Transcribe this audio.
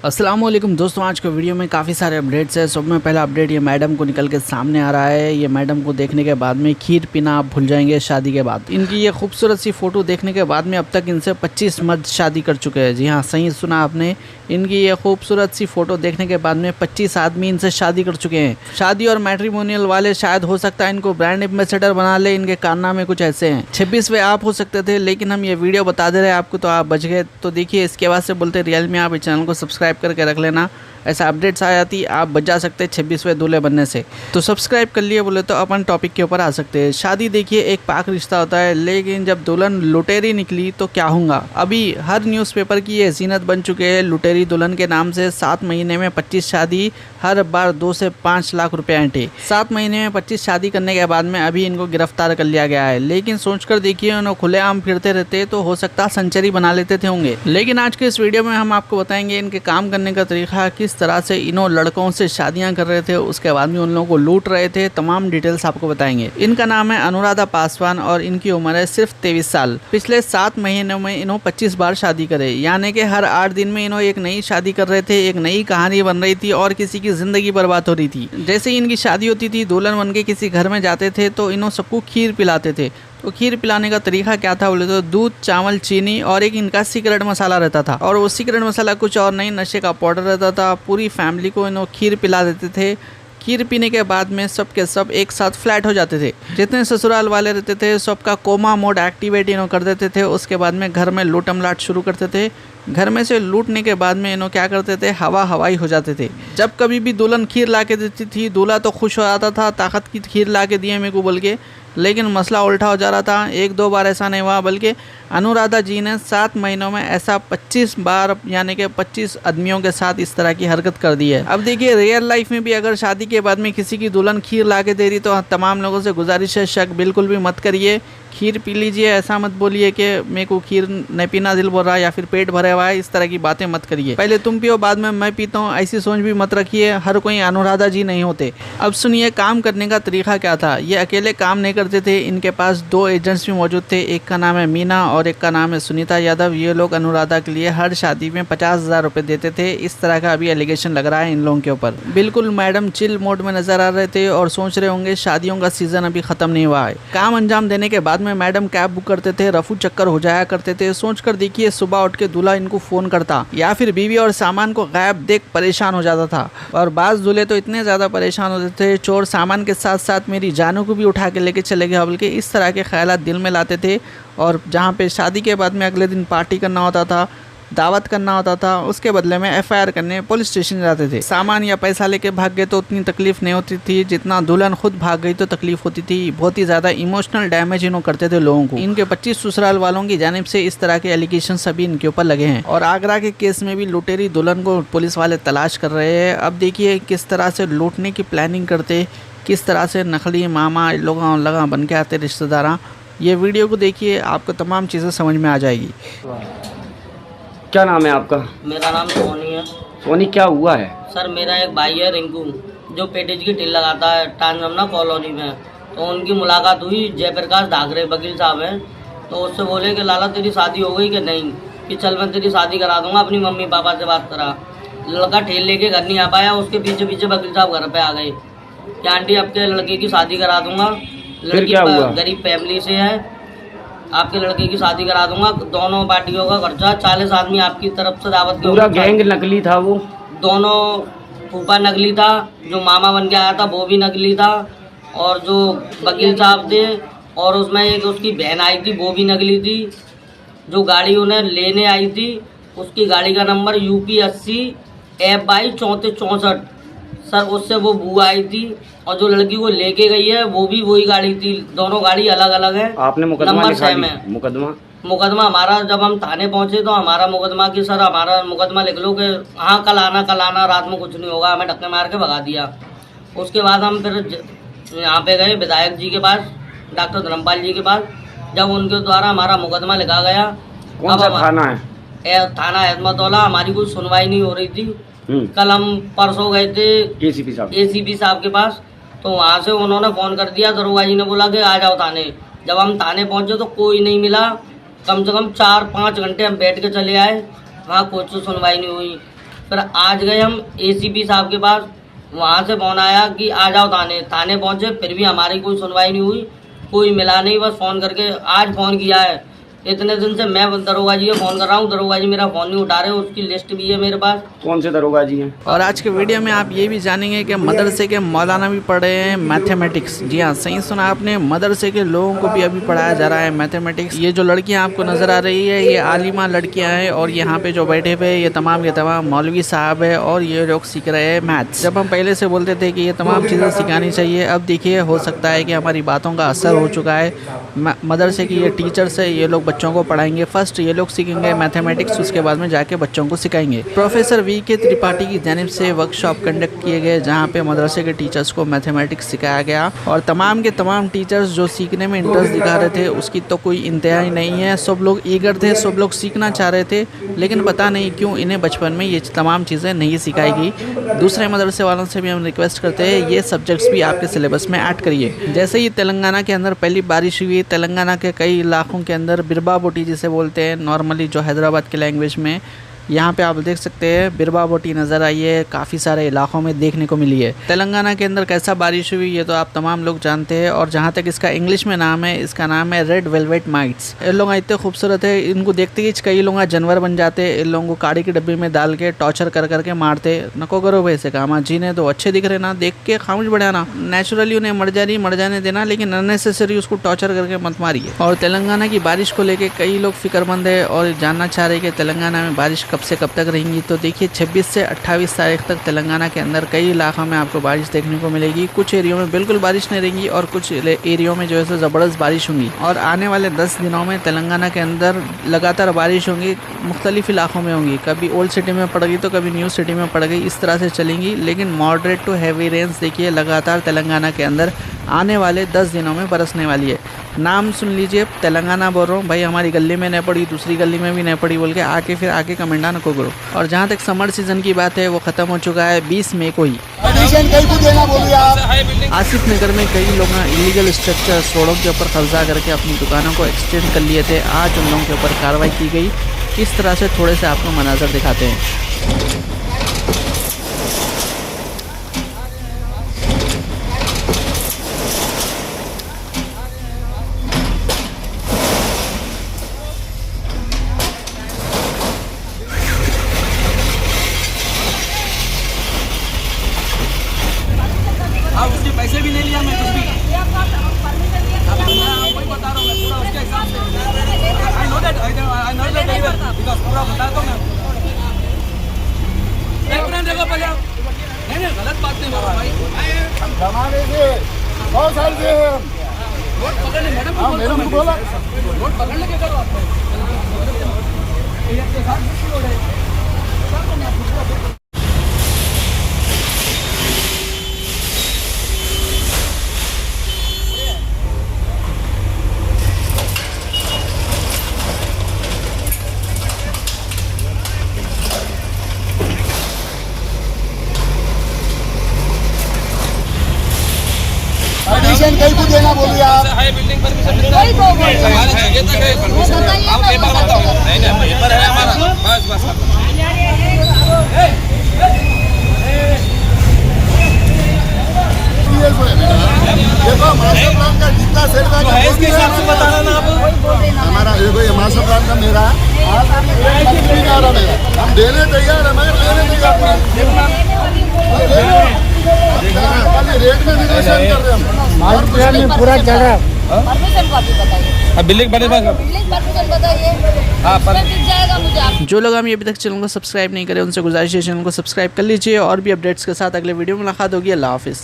अस्सलाम वालेकुम दोस्तों, आज के वीडियो में काफ़ी सारे अपडेट्स है। सब में पहला अपडेट ये मैडम को निकल के सामने आ रहा है। ये मैडम को देखने के बाद में खीर पीना आप भूल जाएंगे शादी के बाद। इनकी ये खूबसूरत सी फ़ोटो देखने के बाद में अब तक इनसे 25 मर्द शादी कर चुके हैं। जी हाँ, सही सुना आपने। इनकी ये खूबसूरत सी फ़ोटो देखने के बाद में 25 आदमी इनसे शादी कर चुके हैं। शादी और मैट्रिमोनियल वाले शायद हो सकता है इनको ब्रांड एम्बेसडर बना ले। इनके कारनामे कुछ ऐसे हैं। 26वें आप हो सकते थे, लेकिन हम ये वीडियो बता दे रहे हैं आपको, तो आप बच गए। तो देखिए, इसके बाद से बोलते रियल में आप इस चैनल को सब्सक्राइब करके रख लेना। ऐसा अपडेट्स आ जाती, आप बच जा सकते 26वें दूल्हे बनने से। तो सब्सक्राइब कर लिए बोले तो अपन टॉपिक के ऊपर आ सकते हैं। शादी देखिए एक पाक रिश्ता होता है, लेकिन जब दुल्हन लुटेरी निकली तो क्या होगा। अभी हर न्यूज़पेपर की ये जीनत बन चुके हैं लुटेरी दुल्हन के नाम से। 7 महीने में 25 शादी, हर बार 2 से 5 लाख रुपए ऐंठे। 7 महीने में 25 शादी करने के बाद में अभी इनको गिरफ्तार कर लिया गया है। लेकिन सोचकर देखिए, उन्हें खुलेआम फिरते रहते तो हो सकता सेंचुरी बना लेते थे होंगे। लेकिन आज के इस वीडियो में हम आपको बताएंगे इनके काम करने का तरीका, किस तरह से इन्हों लड़कों से शादियां कर रहे थे, उसके बाद में उन लोगों को लूट रहे थे। तमाम डिटेल्स आपको बताएंगे। इनका नाम है अनुराधा पासवान और इनकी उम्र है सिर्फ 23 साल। पिछले 7 महीनों में इन्हों 25 बार शादी करे, यानी कि हर 8 दिन में इन्हों एक नई शादी कर रहे थे। एक नई कहानी बन रही थी और किसी की जिंदगी बर्बाद हो रही थी। जैसे ही इनकी शादी होती थी, दुल्हन बन के किसी घर में जाते थे तो इन्हों सबको खीर पिलाते थे। तो खीर पिलाने का तरीका क्या था बोले तो दूध, चावल, चीनी और एक इनका सीक्रेट मसाला रहता था। और वो सीक्रेट मसाला कुछ और नहीं, नशे का पाउडर रहता था। पूरी फैमिली को इन्हों खीर पिला देते थे। खीर पीने के बाद में सब के सब एक साथ फ्लैट हो जाते थे। जितने ससुराल वाले रहते थे सबका कोमा मोड एक्टिवेट इन्हों कर देते थे। उसके बाद में घर में लूटमलाट शुरू करते थे। घर में से लूटने के बाद में इन्हों क्या करते थे, हवाई हो जाते थे। जब कभी भी दुल्हन खीर ला के देती थी, दूल्हा तो खुश हो जाता था, ताकत की खीर ला के दिए मेरे को बोल के। लेकिन मसला उल्टा हो जा रहा था। 1-2 बार ऐसा नहीं हुआ, बल्कि अनुराधा जी ने 7 महीनों में ऐसा 25 बार यानी कि 25 आदमियों के साथ इस तरह की हरकत कर दी है। अब देखिए, रियल लाइफ में भी अगर शादी के बाद में किसी की दुल्हन खीर ला के दे रही तो तमाम लोगों से गुजारिश है, शक बिल्कुल भी मत करिए। खीर पी लीजिए, ऐसा मत बोलिए कि मेरे को खीर नहीं पीना, दिल बोल रहा है या फिर पेट भरा हुआ है। इस तरह की बातें मत करिए। पहले तुम पियो, बाद में मैं पीता हूँ, ऐसी सोच भी मत रखिए। हर कोई अनुराधा जी नहीं होते। अब सुनिए काम करने का तरीका क्या था। ये अकेले काम नहीं करते थे, इनके पास 2 एजेंट्स भी मौजूद थे। एक का नाम है मीना और एक का नाम है सुनीता यादव। ये लोग अनुराधा के लिए हर शादी में 50,000 रुपये देते थे। इस तरह का अभी एलिगेशन लग रहा है इन लोगों के ऊपर। बिल्कुल मैडम चिल मोड में नजर आ रहे थे और सोच रहे होंगे शादियों का सीजन अभी खत्म नहीं हुआ है। काम अंजाम देने के बाद में मैडम कैब बुक करते थे, रफू चक्कर हो जाया करते थे। सोचकर देखिए, सुबह उठ के दूल्हा इनको फोन करता या फिर बीवी और सामान को गायब देख परेशान हो जाता था। और बाज दूल्हे तो इतने ज्यादा परेशान होते थे, चोर सामान के साथ साथ मेरी जानों को भी उठा के लेके चले गए, बल्कि इस तरह के ख्यालात दिल में लाते थे। और जहाँ पे शादी के बाद में अगले दिन पार्टी करना होता था, दावत करना होता था, उसके बदले में FIR करने पुलिस स्टेशन जाते थे। सामान या पैसा लेके भाग गए तो उतनी तकलीफ नहीं होती थी जितना दुल्हन खुद भाग गई तो तकलीफ होती थी। बहुत ही ज़्यादा इमोशनल डैमेज इन्हों करते थे लोगों को। इनके 25 ससुराल वालों की जानिब से इस तरह के एलिगेशन सभी इनके ऊपर लगे हैं। और आगरा के केस में भी लुटेरी दुल्हन को पुलिस वाले तलाश कर रहे हैं। अब देखिए किस तरह से लूटने की प्लानिंग करते, किस तरह से नकली मामा लोग लगा बन के आते रिश्तेदार। ये वीडियो को देखिए, आपको तमाम चीज़ें समझ में आ जाएगी। क्या नाम है आपका? मेरा नाम सोनी है। सोनी, क्या हुआ है? सर मेरा एक भाई है रिंकू, जो पेटेज की टिल लगाता है टांजमना कॉलोनी में। तो उनकी मुलाकात हुई, जयप्रकाश धागरे वकील साहब हैं। तो उससे बोले कि लाला तेरी शादी हो गई कि नहीं, कि चल मैं तेरी शादी करा दूंगा। अपनी मम्मी पापा से बात करा। लड़का ठेल लेके घर नहीं आ पाया, उसके पीछे पीछे वकील साहब घर पे आ गए कि आंटी आपके लड़के की शादी करा दूंगा, लड़की गरीब फैमिली से है, आपके लड़के की शादी करा दूंगा, दोनों पार्टियों का खर्चा 40 आदमी आपकी तरफ से दावत के। पूरा गैंग नकली था वो? दोनों फूफा नकली था, जो मामा बन के आया था वो भी नकली था, और जो वकील साहब थे और उसमें एक उसकी बहन आई थी वो भी नकली थी। जो गाड़ी उन्हें लेने आई थी उसकी गाड़ी का नंबर UP 80 FY 3464। सर उससे वो बुआ आई थी, और जो लड़की को लेके गई है वो भी वही गाड़ी थी। दोनों गाड़ी अलग अलग है। आपने मुकदमा लिखा है? मुकदमा हमारा, जब हम थाने पहुंचे तो हमारा मुकदमा की सर हमारा मुकदमा लिख लो कि हाँ कल आना, रात में कुछ नहीं होगा। हमें धक्के मार के भगा दिया। उसके बाद हम फिर यहाँ पे गए विधायक जी के पास, डॉक्टर धर्मपाल जी के पास। जब उनके द्वारा हमारा मुकदमा लिखा गया। कौन सा थाना है? थाना अहमदौला। हमारी कोई सुनवाई नहीं हो रही थी। कल हम परसों गए थे ACP साहब के पास, तो वहाँ से उन्होंने फोन कर दिया, दरोगा जी ने बोला कि आ जाओ थाने। जब हम थाने पहुंचे तो कोई नहीं मिला। कम से कम 4-5 घंटे हम बैठ के चले आए, वहाँ कुछ सुनवाई नहीं हुई। फिर आज गए हम ACP साहब के पास, वहाँ से फोन आया कि आ जाओ थाने पहुँचे, फिर भी हमारी कोई सुनवाई नहीं हुई, कोई मिला नहीं। बस फ़ोन करके आज फ़ोन किया है, इतने दिन से मैं दरोगा जी को फ़ोन कर रहा हूँ, दरोगा जी मेरा फ़ोन नहीं उठा रहे, उसकी लिस्ट भी है मेरे पास। कौन से दरोगा जी हैं? और आज के वीडियो में आप ये भी जानेंगे कि मदरसे के मौलाना भी पढ़ रहे हैं मैथमेटिक्स। जी हाँ, सही सुना आपने, मदरसे के लोगों को भी अभी पढ़ाया जा रहा है मैथमेटिक्स। ये जो लड़कियां आपको नज़र आ रही है, ये आलिमा लड़कियां हैं, और यहाँ पे जो बैठे हुए ये तमाम के तमाम मौलवी साहब है, और ये लोग सीख रहे हैं मैथ्स। जब हम पहले से बोलते थे कि ये तमाम चीज़ें सिखानी चाहिए, अब देखिए हो सकता है कि हमारी बातों का असर हो चुका है। मदरसे की ये टीचर्स है, ये लोग बच्चों को पढ़ाएंगे। फर्स्ट ये लोग सीखेंगे मैथमेटिक्स, उसके बाद में जाके बच्चों को सिखाएंगे। प्रोफेसर VK त्रिपाठी की जानिब से वर्कशॉप कंडक्ट किए गए, जहाँ पे मदरसे के टीचर्स को मैथमेटिक्स सिखाया गया, और तमाम के तमाम टीचर्स जो सीखने में इंटरेस्ट दिखा रहे थे उसकी तो कोई इंतहा ही नहीं है। सब लोग ईगर थे, सब लोग सीखना चाह रहे थे, लेकिन पता नहीं क्यों इन्हें बचपन में ये तमाम चीज़ें नहीं सिखाई गई। दूसरे मदरसे वालों से भी हम रिक्वेस्ट करते हैं ये सब्जेक्ट्स भी आपके सिलेबस में ऐड करिए। जैसे ही तेलंगाना के अंदर पहली बारिश हुई, तेलंगाना के कई इलाकों के अंदर बिरबा बोटी जिसे बोलते हैं नॉर्मली, जो हैदराबाद के लैंग्वेज में, यहाँ पे आप देख सकते हैं बिरबा बोटी नज़र आई है, काफ़ी सारे इलाकों में देखने को मिली है। तेलंगाना के अंदर कैसा बारिश हुई ये तो आप तमाम लोग जानते हैं, और जहाँ तक इसका इंग्लिश में नाम है, इसका नाम है रेड वेलवेट माइट्स। इन लोग इतने खूबसूरत है, इनको देखते ही कई लोग जानवर बन जाते हैं। इन लोगों को काड़ी की डब्बी में डाल के टॉर्चर कर करके मारते। नको करो भाई से काम, जी ने तो अच्छे दिख रहे ना, देख के खामोश बढ़ाना, नेचुरली उन्हें मर जाने देना, लेकिन अननेसेसरी उसको टॉर्चर करके मत मारिए। और तेलंगाना की बारिश को लेकर कई लोग फिक्रमंद है और जानना चाह रहे कि तेलंगाना में बारिश कब से कब तक रहेंगी। तो देखिए 26 से 28 तारीख तक तेलंगाना के अंदर कई इलाकों में आपको बारिश देखने को मिलेगी। कुछ एरियो में बिल्कुल बारिश नहीं रहेंगी, और कुछ एरियो में जो है ज़बरदस्त बारिश होंगी। और आने वाले 10 दिनों में तेलंगाना के अंदर लगातार बारिश होंगी, मुख्तलिफ इलाकों में होंगी। कभी ओल्ड सिटी में पड़ गई तो कभी न्यू सिटी में पड़ गई, इस तरह से चलेंगी। लेकिन मॉडरेट टू हैवी रेंस देखिए लगातार तेलंगाना के अंदर आने वाले 10 दिनों में बरसने वाली है। नाम सुन लीजिए, तेलंगाना बोल रहा हूँ भाई, हमारी गली में नहीं पड़ी, दूसरी गली में भी नहीं पड़ी बोल के आके कमेंटा नको करो। और जहाँ तक समर सीजन की बात है वो ख़त्म हो चुका है 20 मई को ही। आसिफ नगर में कई लोग इलीगल स्ट्रक्चर रोडों के ऊपर कब्जा करके अपनी दुकानों को एक्सटेंड कर लिए थे। आज उन लोगों के ऊपर कार्रवाई की गई। किस तरह से थोड़े से आपको मनाजर दिखाते हैं। उसके पैसे भी नहीं लिया मैं कुछ भी, वही बता रहा हूँ मैं पूरा उसके हिसाब से। आई नो दैट बिकॉज पूरा बताता हूँ मैं। एक मिनट देखो पहले, नहीं गलत बात नहीं बोल रहा भाई। जमाने से 100 साल से वोट पकड़ने मैडम को बोला, वोट पकड़ने के करो आप। परमिशन कहीं को देना बोलिए आप। हाई बिल्डिंग परमिशन मिलता है, हमारी जगह तक है परमिशन। आप पेपर बताओ, नहीं पेपर है हमारा, बस देखो मास्टर प्लान का जितना सेल का इसके हिसाब से बताना ना आप। हमारा देखो ये मास्टर प्लान का मेरा नहीं आ रहा मेरा, हम देने तैयार है मगर लेने तैयार रेट में निगोशिएट कर रहे हैं। मास्टर प्लान में पूरा चल रहा है। परमिशन को अभी बताइए, बिल्डिंग परमिशन बताइए, मिल जाएगा मुझे आप। जो लोग हम अभी तक चैनल को सब्सक्राइब नहीं करें उनसे गुजारिश है चैनल को सब्सक्राइब कर लीजिए। और भी अपडेट्स के साथ अगले वीडियो में मुलाकात होगी। अल्लाह हाफिज़।